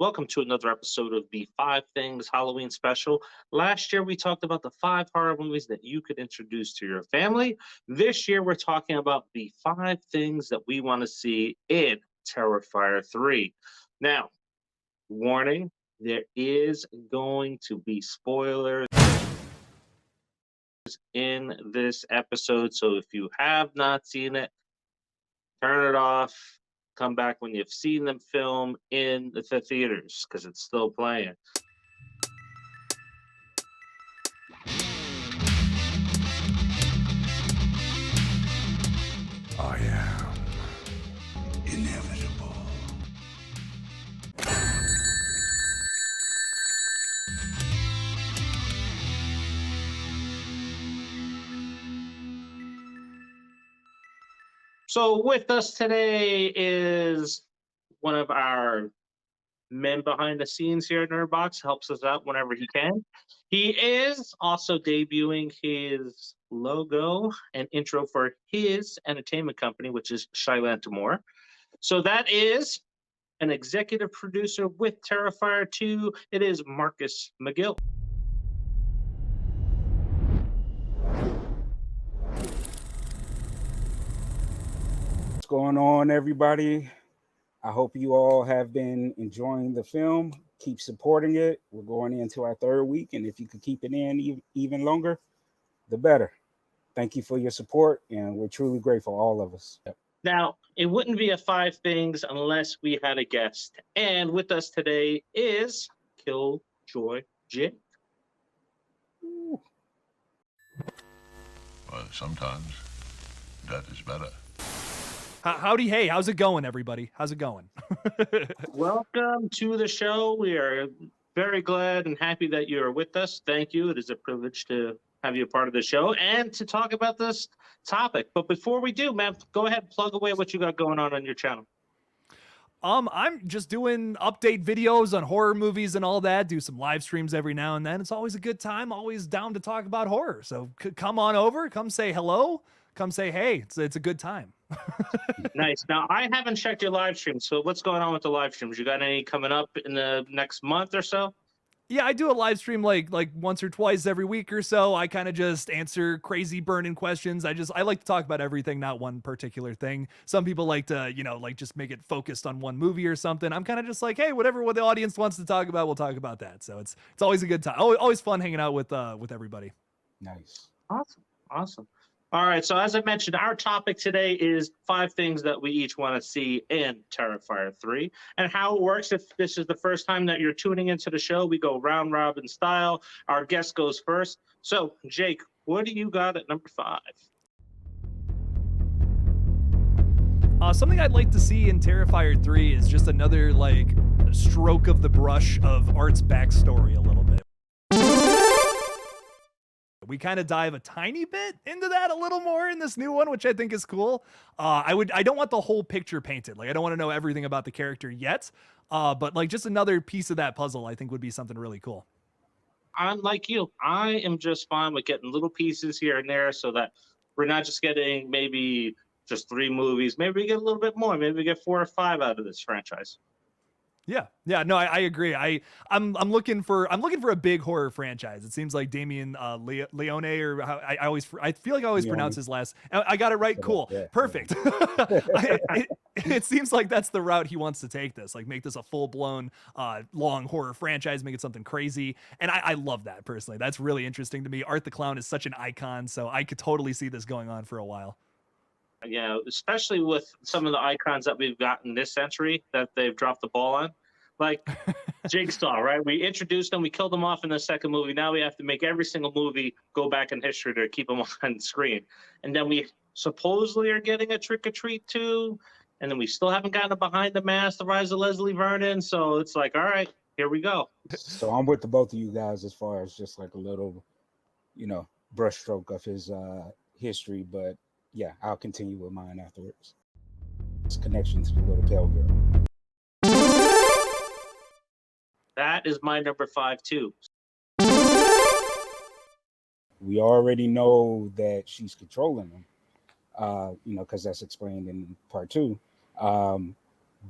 Welcome to another episode of the Five Things Halloween Special. Last year, we talked about the five horror movies that you could introduce to your family. This year, we're talking about the five things that we want to see in Terrifier 3. Now, warning, there is going to be spoilers in this episode. So if you have not seen it, turn it off. Come back when you've seen the film in the theaters because it's still playing. I am inevitable. So with us today is one of our men behind the scenes here at Nerdbox, helps us out whenever he can. He is also debuting his logo and intro for his entertainment company, which is Shylantamore. So that is an executive producer with Terrifier 2. It is Marcus McGill. What's going on, everybody? I hope you all have been enjoying the film. Keep supporting it. We're going into our third week, and if you could keep it in even longer, the better. Thank you for your support, and we're truly grateful, all of us. Now, it wouldn't be a five things unless we had a guest. And with us today is Killjoy Jake. Well, sometimes that is better. Howdy, hey, how's it going, everybody? How's it going? Welcome to the show. We are very glad and happy that you're with us. Thank you. It is a privilege to have you a part of the show and to talk about this topic. But before we do, man, go ahead and plug away what you got going on your channel. I'm just doing update videos on horror movies and all that. Do some live streams every now and then. It's always a good time. Always down to talk about horror. So come on over. Come say hello. Come say hey. It's a good time. Nice. Now, I haven't checked your live stream. So what's going on with the live streams? You got any coming up in the next month or so? Yeah, I do a live stream like once or twice every week or so. I kind of just answer crazy burning questions. I like to talk about everything, not one particular thing. Some people like to, like just make it focused on one movie or something. I'm kind of just like, hey, whatever what the audience wants to talk about, we'll talk about that. So it's always a good time. Always fun hanging out with everybody. Nice. Awesome. All right, so as I mentioned, our topic today is five things that we each want to see in Terrifier 3. And how it works, if this is the first time that you're tuning into the show, we go round robin style. Our guest goes first. So, Jake, what do you got at number 5? Something I'd like to see in Terrifier 3 is just another stroke of the brush of Art's backstory a little bit. We kind of dive a tiny bit into that a little more in this new one, which I think is cool. I don't want the whole picture painted. I don't want to know everything about the character yet. But just another piece of that puzzle, I think would be something really cool. I'm like you. I am just fine with getting little pieces here and there so that we're not just getting maybe just 3 movies. Maybe we get a little bit more. Maybe we get 4 or 5 out of this franchise. Yeah, no, I agree. I'm looking for a big horror franchise. It seems like Damien Leone, or I feel like I always pronounce his last. I got it right. Cool, yeah, perfect. It seems like that's the route he wants to take this. Make this a full blown long horror franchise, make it something crazy, and I love that personally. That's really interesting to me. Art the Clown is such an icon, so I could totally see this going on for a while. Yeah, especially with some of the icons that we've gotten this century that they've dropped the ball on. Like Jigsaw, right? We introduced them, we killed them off in the second movie. Now we have to make every single movie go back in history to keep them on screen. And then we supposedly are getting a Trick or Treat 2, and then we still haven't gotten a Behind the Mask, The Rise of Leslie Vernon. So it's like, all right, here we go. So I'm with the both of you guys as far as just a little, brushstroke of his history, but yeah, I'll continue with mine afterwards. It's connection to the little pale girl. That is my number 5 too. We already know that she's controlling him, because that's explained in part 2.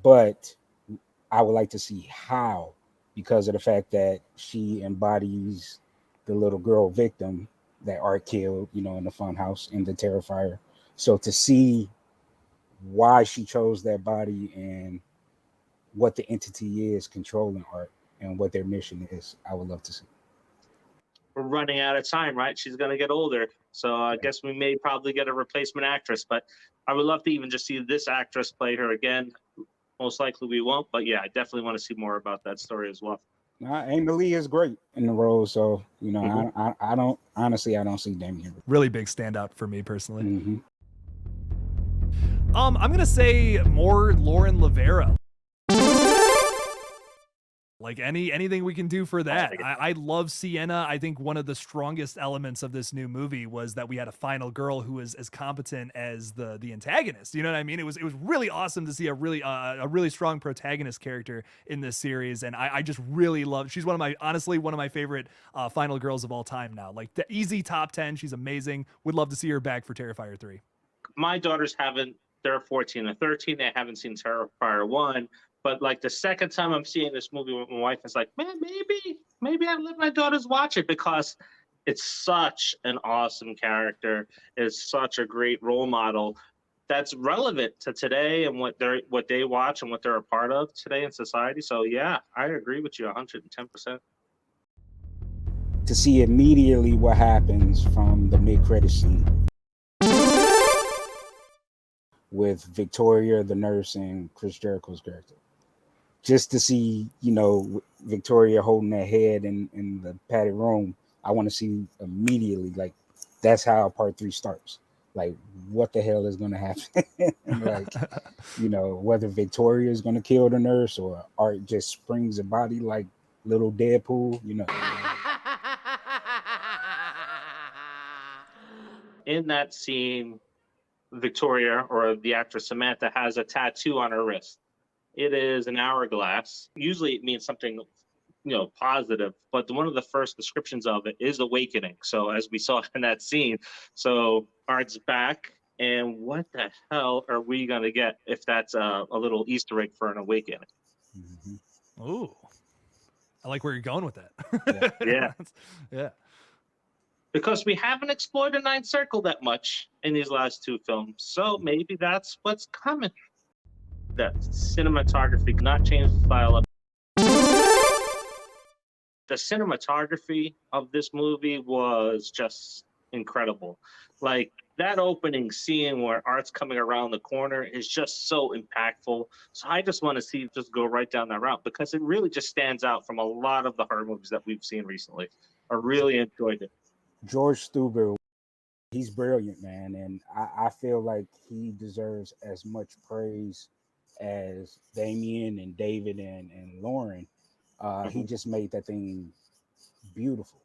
But I would like to see how, because of the fact that she embodies the little girl victim that Art killed, you know, in the funhouse in the Terrifier. So to see why she chose that body and what the entity is controlling Art and what their mission is, I would love to see. We're running out of time, right? She's going to get older. So I guess we may probably get a replacement actress, but I would love to even just see this actress play her again. Most likely we won't, but yeah, I definitely want to see more about that story as well. Amy Lee is great in the role, so you know, I don't honestly, I don't see Damien. Really big standout for me personally. Mm-hmm. I'm gonna say more Lauren Lavera. Like anything we can do for that. I love Sienna. I think one of the strongest elements of this new movie was that we had a final girl who was as competent as the antagonist. You know what I mean? It was really awesome to see a really strong protagonist character in this series, and I just really love. She's honestly one of my favorite final girls of all time now. Like the easy top 10. She's amazing. Would love to see her back for Terrifier 3. My daughters haven't. They're 14 and 13. They haven't seen Terrifier 1. But like the second time I'm seeing this movie with my wife, it's like, man, maybe I let my daughters watch it, because it's such an awesome character. It's such a great role model that's relevant to today and what they watch and what they're a part of today in society. So yeah, I agree with you 110%. To see immediately what happens from the mid-credit scene with Victoria, the nurse, and Chris Jericho's character. Just to see, you know, Victoria holding her head in the padded room, I want to see immediately, like, that's how part 3 starts. Like, what the hell is going to happen? Like, you know, whether Victoria is going to kill the nurse or Art just springs a body like little Deadpool, you know. In that scene, Victoria, or the actress Samantha, has a tattoo on her wrist. It is an hourglass. Usually it means something, you know, positive, but one of the first descriptions of it is awakening. So as we saw in that scene, so Art's back, and what the hell are we gonna get if that's a little Easter egg for an awakening? Mm-hmm. Ooh, I like where you're going with that. Yeah. Yeah. Because we haven't explored the Ninth Circle that much in these last 2 films, so maybe that's what's coming. That cinematography could not change the style of. The cinematography of this movie was just incredible. Like that opening scene where Art's coming around the corner is just so impactful. So I just want to see just go right down that route, because it really just stands out from a lot of the horror movies that we've seen recently. I really enjoyed it. George Stuber, he's brilliant, man, and I feel like he deserves as much praise as Damien and David and Lauren. He just made that thing beautiful,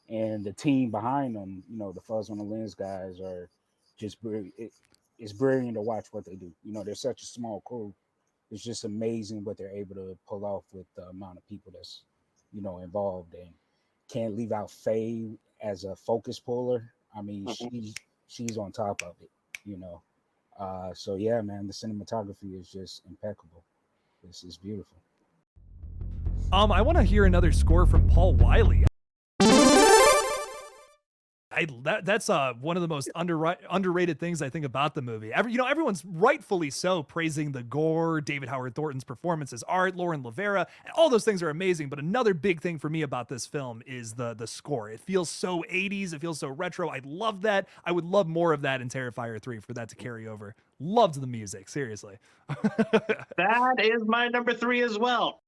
and the team behind them, you know, the Fuzz on the Lens guys are just brilliant. It's brilliant to watch what they do. You know, they're such a small crew. It's just amazing what they're able to pull off with the amount of people that's, you know, involved. And can't leave out Faye as a focus puller. I mean, she's on top of it, you know. So yeah, man, the cinematography is just impeccable. This is beautiful. I want to hear another score from Paul Wiley. That's one of the most underrated things I think about the movie. Everyone's rightfully so praising the gore, David Howard Thornton's performance as Art, Lauren Lavera, and all those things are amazing. But another big thing for me about this film is the score. It feels so 80s. It feels so retro. I love that. I would love more of that in Terrifier 3 for that to carry over. Loved the music, seriously. That is my number 3 as well.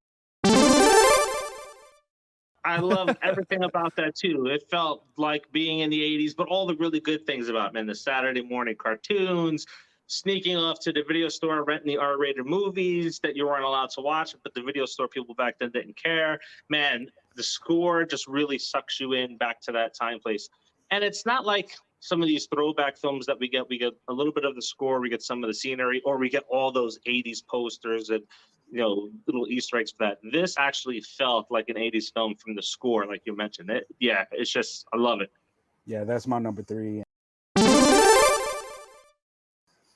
I love everything about that too. It felt like being in the 80s, but all the really good things about it, man. The Saturday morning cartoons, sneaking off to the video store, renting the R-rated movies that you weren't allowed to watch, but the video store people back then didn't care. Man, the score just really sucks you in back to that time place. And it's not like some of these throwback films that we get a little bit of the score, we get some of the scenery, or we get all those 80s posters and, you know, little Easter eggs for that. This actually felt like an 80s film from the score, like you mentioned. It's just, I love it. Yeah, that's my number 3. I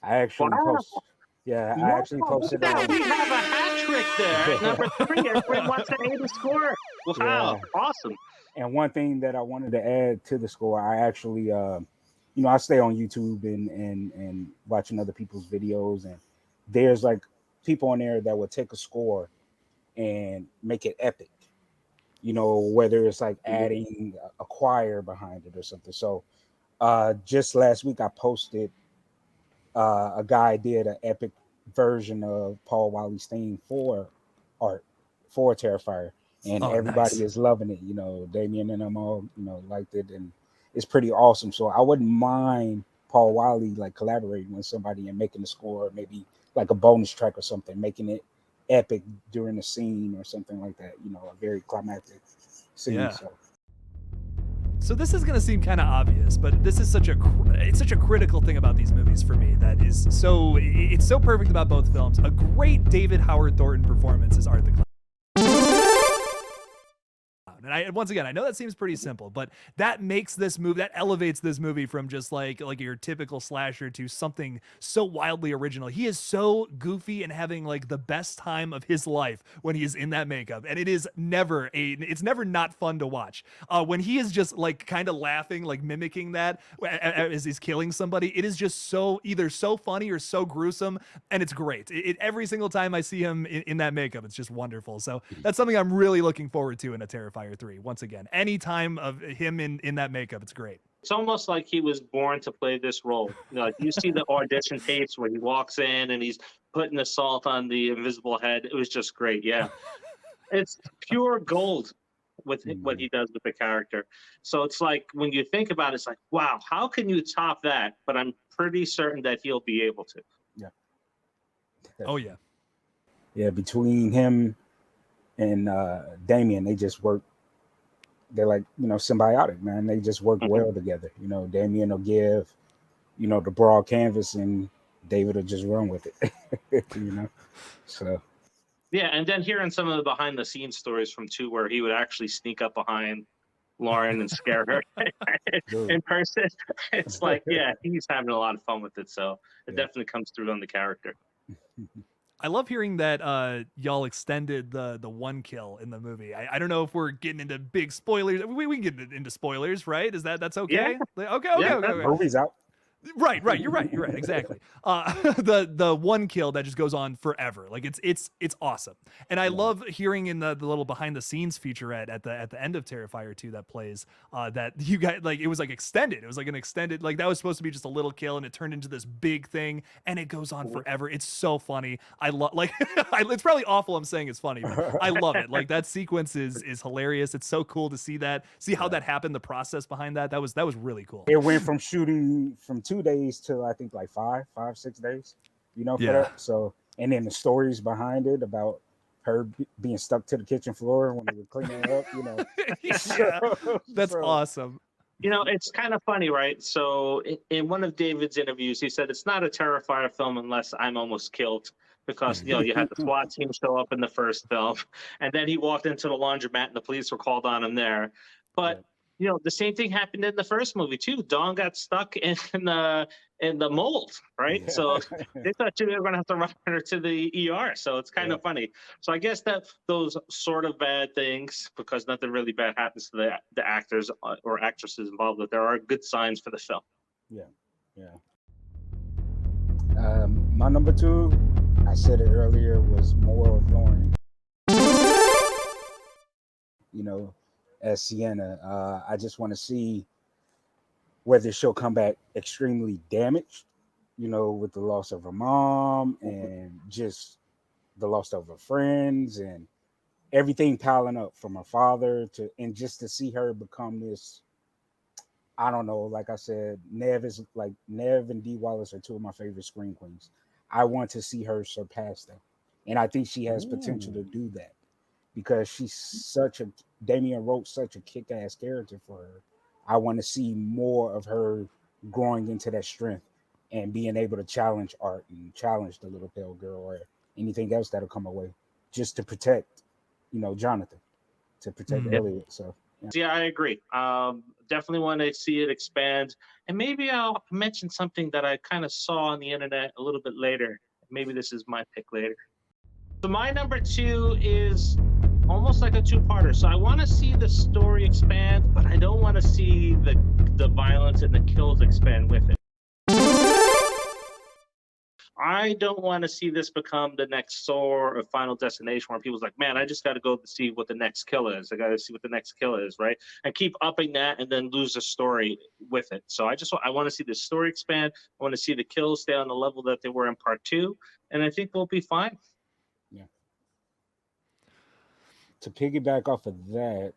actually Yeah, I Wow, actually look posted at it that. on. We have a hat trick there at number 3. Everyone wants an 80 score. Wow, Yeah. awesome. And one thing that I wanted to add to the score, I actually, I stay on YouTube and watching other people's videos, and there's like people on there that would take a score and make it epic. Whether it's like adding a choir behind it or something. So, just last week I posted a guy did an epic version of Paul Wiley's theme for art for Terrifier, and Oh, everybody nice. is loving it. Damien and them all liked it, and it's pretty awesome. So I wouldn't mind Paul Wiley like collaborating with somebody and making the score, maybe like a bonus track or something, making it epic during a scene or something like that. A very climactic scene. Yeah. So this is gonna seem kind of obvious, but this is it's such a critical thing about these movies for me that is it's so perfect about both films. A great David Howard Thornton performance is Art the Clown. And once again, I know that seems pretty simple, but that elevates this movie from just like your typical slasher to something so wildly original. He is so goofy and having like the best time of his life when he is in that makeup, and it's never not fun to watch. When he is just like kind of laughing, like mimicking that as he's killing somebody, it is just either so funny or so gruesome, and it's great. Every single time I see him in that makeup, it's just wonderful. So that's something I'm really looking forward to in a Terrifier 3. Once again, any time of him in that makeup, it's great. It's almost like he was born to play this role. Like you see the audition tapes where he walks in and he's putting the salt on the invisible head. It was just great. Yeah. It's pure gold with what he does with the character. So it's like when you think about it, it's like, wow, how can you top that? But I'm pretty certain that he'll be able to. Yeah. Oh yeah. Yeah, between him and Damien, they just work. They're like, symbiotic, man. They just work well together. Damien will give, the broad canvas, and David will just run with it. So Yeah, and then hearing some of the behind the scenes stories from 2 where he would actually sneak up behind Lauren and scare her in person. It's like, yeah, he's having a lot of fun with it. So it definitely comes through on the character. I love hearing that y'all extended the one kill in the movie. I don't know if we're getting into big spoilers. We can get into spoilers, right? That's okay? Yeah. Okay. Movie's out. Right. You're right. Exactly. The one kill that just goes on forever. Like it's awesome. And I love hearing in the little behind the scenes featurette at the end of Terrifier 2 that plays that you guys like it was like extended. It was like an extended, like that was supposed to be just a little kill and it turned into this big thing and it goes on forever. It's so funny. I love it's probably awful I'm saying it's funny, but I love it. Like that sequence is hilarious. It's so cool to see how that happened, the process behind that. That was really cool. It went from shooting from 2 days to I think like 6 days, for that. So, and then the stories behind it about her being stuck to the kitchen floor when they were cleaning it up, That's awesome. It's kind of funny, right? So in one of David's interviews, he said it's not a Terrifier film unless I'm almost killed because, you had the SWAT team show up in the first film and then he walked into the laundromat and the police were called on him there. But the same thing happened in the first movie too. Dawn got stuck in the mold, right? Yeah. So they thought they were going to have to run her to the ER. So it's kind of funny. So I guess that those sort of bad things, because nothing really bad happens to the actors or actresses involved, that there are good signs for the film. Yeah. My number 2, I said it earlier, was Moral Thorn. As Sienna, I just want to see whether she'll come back extremely damaged, with the loss of her mom and just the loss of her friends and everything piling up from her father and just to see her become this, I don't know, like I said, Nev and Dee Wallace are 2 of my favorite scream queens. I want to see her surpass them. And I think she has potential to do that because Damien wrote such a kick-ass character for her. I want to see more of her growing into that strength and being able to challenge Art and challenge the little pale girl or anything else that'll come away just to protect, Jonathan, to protect Elliot. So yeah, I agree. Definitely want to see it expand. And maybe I'll mention something that I kind of saw on the internet a little bit later maybe this is my pick later. So my number 2 is almost like a two-parter. So I want to see the story expand, but I don't want to see the violence and the kills expand with it. I don't want to see this become the next Saw or Final Destination where people's like, man, I just got to go to see what the next kill is. I got to see what the next kill is, right? And keep upping that and then lose the story with it. So I want to see the story expand. I want to see the kills stay on the level that they were in part 2. And I think we'll be fine. Yeah. To piggyback off of that,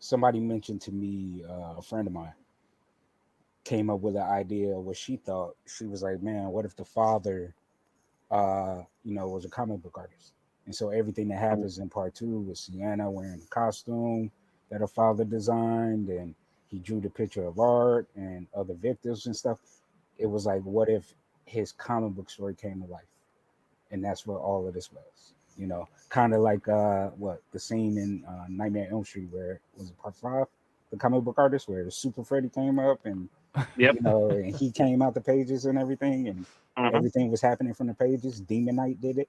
somebody mentioned to me, a friend of mine came up with an idea of what she thought. She was like, man, what if the father, was a comic book artist? And so everything that happens in part 2 with Sienna wearing the costume that her father designed, and he drew the picture of art and other victims and stuff. It was like, what if his comic book story came to life? And that's what all of this was, kind of like the scene in Nightmare on Elm Street where was it part 5, the comic book artist, where the Super Freddy came up and Yep. and he came out the pages and everything, and everything was happening from the pages. Demon Knight did it,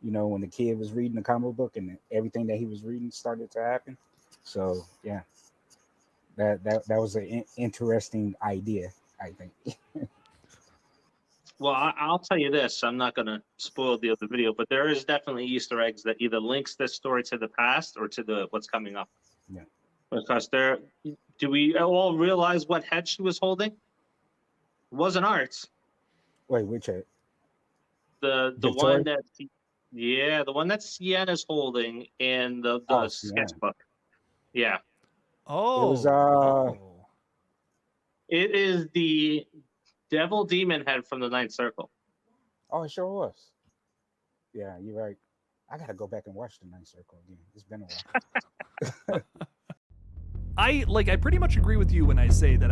when the kid was reading the comic book and everything that he was reading started to happen. So yeah, that was an interesting idea, I think. Well, I'll tell you this. I'm not going to spoil the other video, but there is definitely Easter eggs that either links this story to the past or to what's coming up. Yeah. Because do we all realize what head she was holding? It wasn't Art's. Wait, which head? The one that, the one that Sienna's holding in the sketchbook. Yeah. Oh. It was It is the devil demon head from the Ninth Circle. Oh, it sure was. Yeah, you're right. I gotta go back and watch the Ninth Circle again. It's been a while. I pretty much agree with you when I say that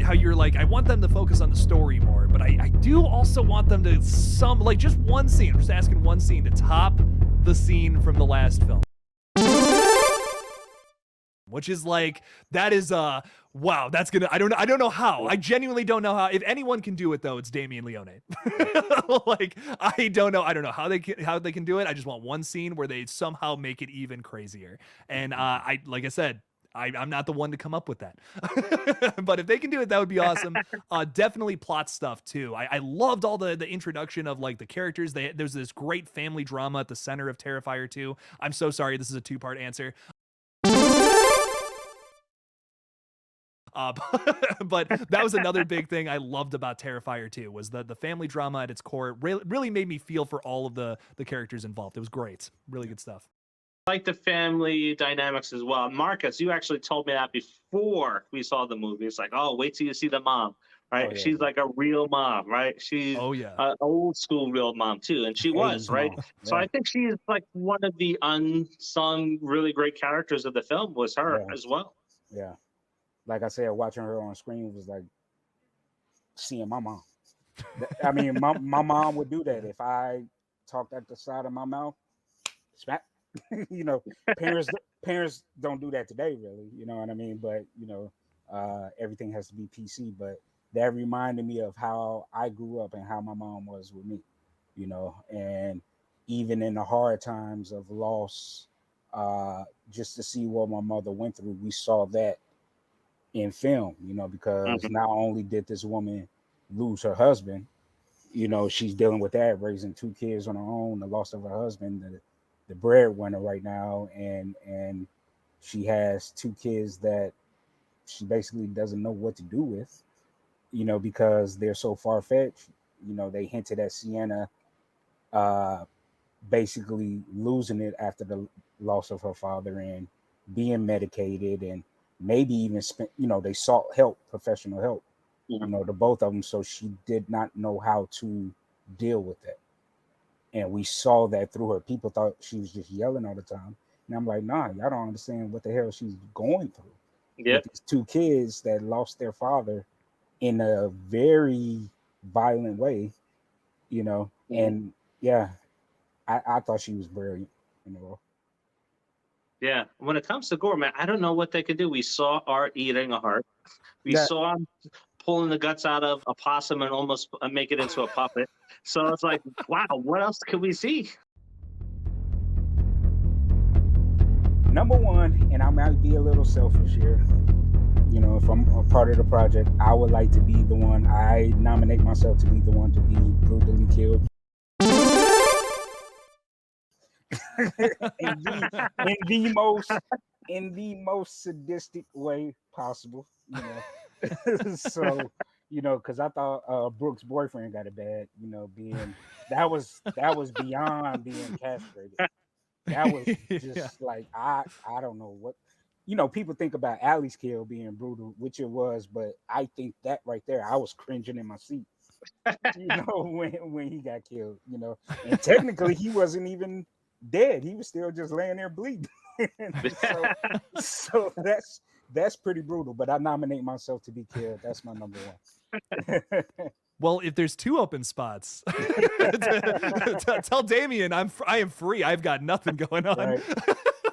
how you're like, I want them to focus on the story more, but I do also want them to just one scene. I'm just asking one scene to top the scene from the last film. Which is that is wow, that's gonna I don't know how. I genuinely don't know how. If anyone can do it though, it's Damien Leone. I don't know how they can do it. I just want one scene where they somehow make it even crazier. And like I said, I'm not the one to come up with that. But if they can do it, that would be awesome. Definitely plot stuff too. I loved all the introduction of the characters. There's this great family drama at the center of Terrifier 2. I'm so sorry, this is a 2-part answer. But that was another big thing I loved about Terrifier 2 was the family drama at its core. Really made me feel for all of the characters involved. It was great. Really good stuff. I like the family dynamics as well. Marcus, you actually told me that before we saw the movie. It's like, oh, wait till you see the mom, right? Oh, yeah, She's like a real mom, right? She's an old school real mom too, and she was, right? Yeah. So I think she is like one of the unsung, really great characters of the film was her as well. Yeah. Like I said, watching her on screen was like seeing my mom. I mean, my mom would do that if I talked at the side of my mouth. Smack. Parents don't do that today, really. You know what I mean? But everything has to be PC. But that reminded me of how I grew up and how my mom was with me. And even in the hard times of loss, just to see what my mother went through, we saw that in film, because not only did this woman lose her husband, she's dealing with that, raising 2 kids on her own, the loss of her husband, the breadwinner right now, and she has 2 kids that she basically doesn't know what to do with, because they're so far-fetched. They hinted at Sienna basically losing it after the loss of her father and being medicated, and maybe even they sought help, professional help, to both of them. So she did not know how to deal with that. And we saw that through her. People thought she was just yelling all the time. And I'm like, nah, y'all don't understand what the hell she's going through. Yeah. With these 2 kids that lost their father in a very violent way, and I thought she was brilliant, Yeah, when it comes to gore, man, I don't know what they could do. We saw Art eating a heart. We saw him pulling the guts out of a possum and almost make it into a puppet. So it's like, wow, what else could we see? Number one, and I might be a little selfish here. You know, if I'm a part of the project, I would like to be the one. I nominate myself to be the one to be brutally killed. in the most sadistic way possible, you know. So, you know, because I thought Brooke's boyfriend got it bad, you know, being that was beyond being castrated. That was just Yeah. like I don't know what, you know, people think about Allie's kill being brutal, which it was, but I think that right there, I was cringing in my seat, you know, when he got killed, you know, and technically he wasn't even dead; he was still just laying there bleeding. so that's pretty brutal. But I nominate myself to be killed. That's my number one. Well, if there's 2 open spots, tell Damien I am free. I've got nothing going on. Right.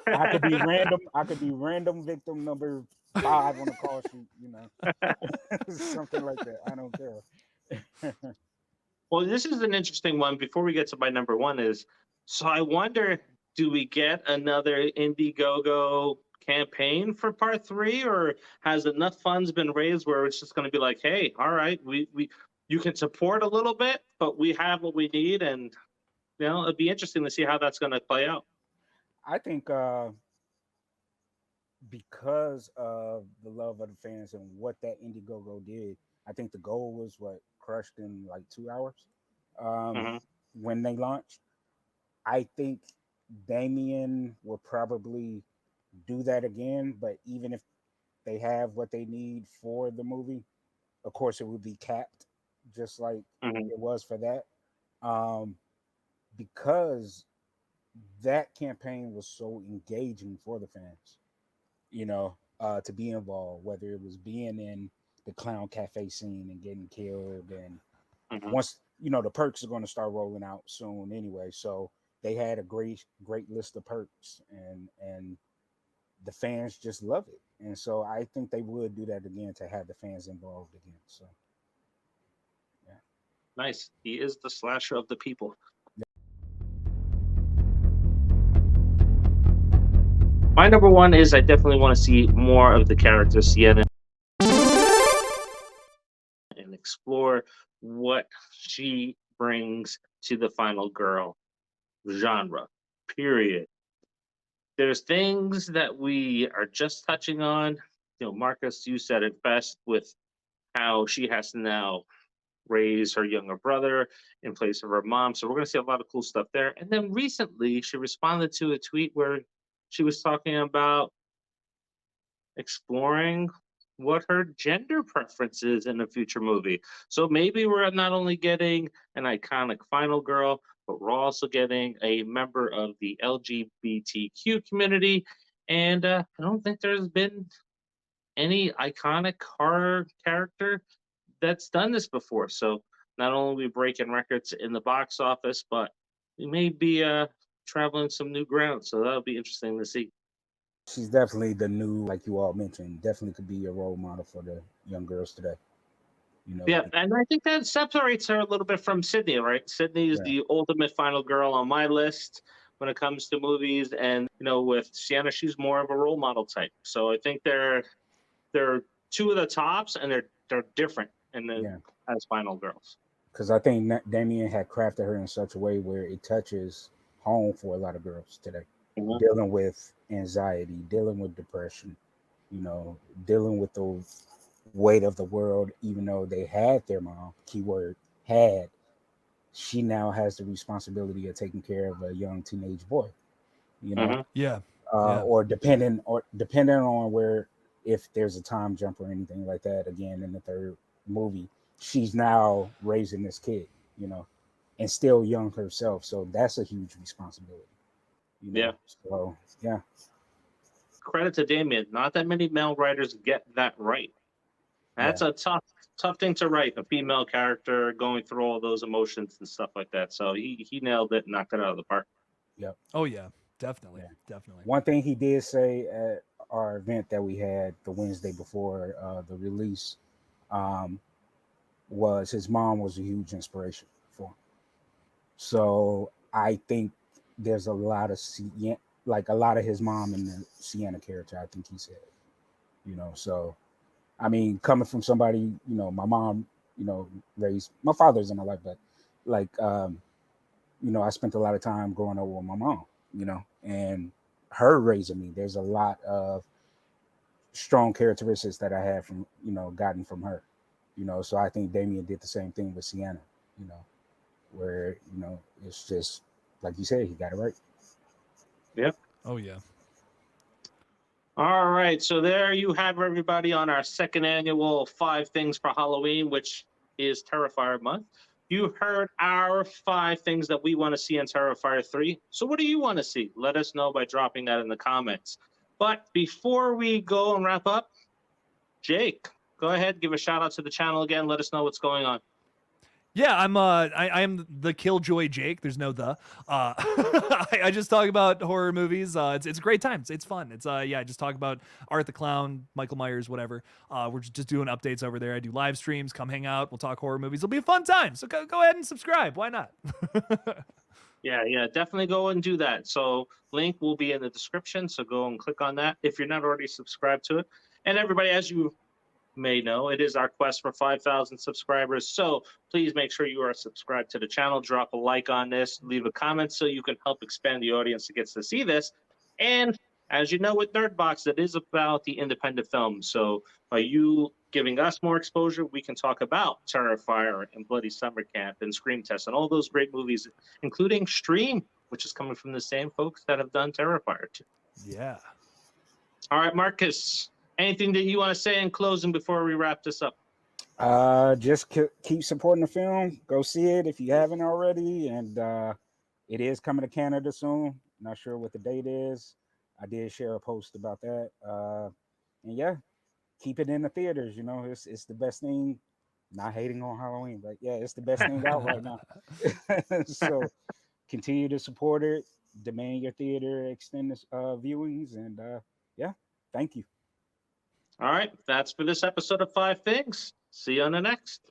I could be random. I could be random victim number 5 on the call sheet. You know, something like that. I don't care. Well, this is an interesting one. Before we get to my number one, so I wonder, do we get another Indiegogo campaign for part 3, or has enough funds been raised where it's just going to be like, hey, all right, we you can support a little bit, but we have what we need, and you know, it'd be interesting to see how that's going to play out. I think because of the love of the fans and what that Indiegogo did, I think the goal was crushed in like 2 hours when they launched. I think Damien will probably do that again, but even if they have what they need for the movie, of course it would be capped, just like it was for that. Because that campaign was so engaging for the fans, you know, to be involved, whether it was being in the clown cafe scene and getting killed. And once, you know, the perks are going to start rolling out soon anyway. So they had a great list of perks, and the fans just love it. And so I think they would do that again to have the fans involved again. So, yeah. Nice. He is the slasher of the people. My number one is I definitely want to see more of the character Sienna and explore what she brings to the final girl genre, period. There's things that we are just touching on. You know, Marcus, you said it best with how she has to now raise her younger brother in place of her mom. So we're going to see a lot of cool stuff there. And then recently, she responded to a tweet where she was talking about exploring what her gender preference is in a future movie. So maybe we're not only getting an iconic final girl, but we're also getting a member of the LGBTQ community. And I don't think there's been any iconic horror character that's done this before. So not only are we breaking records in the box office, but we may be traveling some new ground. So that'll be interesting to see. She's definitely the new, like you all mentioned, definitely could be a role model for the young girls today. You know, Yeah, and I think that separates her a little bit from Sydney, right? Sydney is the ultimate final girl on my list when it comes to movies, and you know, with Sienna, she's more of a role model type. So I think they're two of the tops, and they're different as final girls. Because I think Damien had crafted her in such a way where it touches home for a lot of girls today, dealing with anxiety, dealing with depression, you know, dealing with the weight of the world. Even though they had their mom, keyword had, she now has the responsibility of taking care of a young teenage boy, you know. Or depending on where, if there's a time jump or anything like that, again in the third movie, she's now raising this kid, you know, and still young herself. So that's a huge responsibility, you know. So yeah. Credit to Damien. Not that many male writers get that right. That's a tough thing to write, a female character going through all those emotions and stuff like that. So he nailed it, knocked it out of the park. Yep. Oh yeah, definitely. One thing he did say at our event that we had the Wednesday before the release, was his mom was a huge inspiration for him. So I think there's a lot of like a lot of his mom in the Sienna character. I think he said, So I mean, coming from somebody, my mom, raised my father's in my life, but like, I spent a lot of time growing up with my mom, and her raising me. There's a lot of strong characteristics that I had from, gotten from her, So I think Damien did the same thing with Sienna, where, it's just like you said, he got it right. Yep. Oh yeah. All right, so there you have everybody on our second annual 5 Things for Halloween, which is Terrifier month. You heard our 5 things that we want to see in Terrifier 3. So what do you want to see? Let us know by dropping that in the comments. But before we go and wrap up, Jake, go ahead, give a shout out to the channel again. Let us know what's going on. Yeah, I am the Killjoy Jake. There's no the. I just talk about horror movies. It's a great time. It's fun. I just talk about Art the Clown, Michael Myers, whatever. We're just doing updates over there. I do live streams. Come hang out. We'll talk horror movies. It'll be a fun time. So go ahead and subscribe. Why not? Yeah, definitely go and do that. So link will be in the description. So go and click on that if you're not already subscribed to it. And everybody, as you may know, it is our quest for 5,000 subscribers. So please make sure you are subscribed to the channel. Drop a like on this, leave a comment so you can help expand the audience that gets to see this. And as you know, with Third Box, it is about the independent film. So by you giving us more exposure, we can talk about Terrifier and Bloody Summer Camp and Scream Test and all those great movies, including Stream, which is coming from the same folks that have done Terrifier too. Yeah. All right, Marcus, anything that you want to say in closing before we wrap this up? Just keep supporting the film. Go see it if you haven't already. And it is coming to Canada soon. Not sure what the date is. I did share a post about that. And yeah, keep it in the theaters. It's the best thing. Not hating on Halloween, but yeah, it's the best thing out right now. So continue to support it. Demand your theater extended viewings. And yeah, thank you. All right, that's for this episode of 5 Things. See you on the next.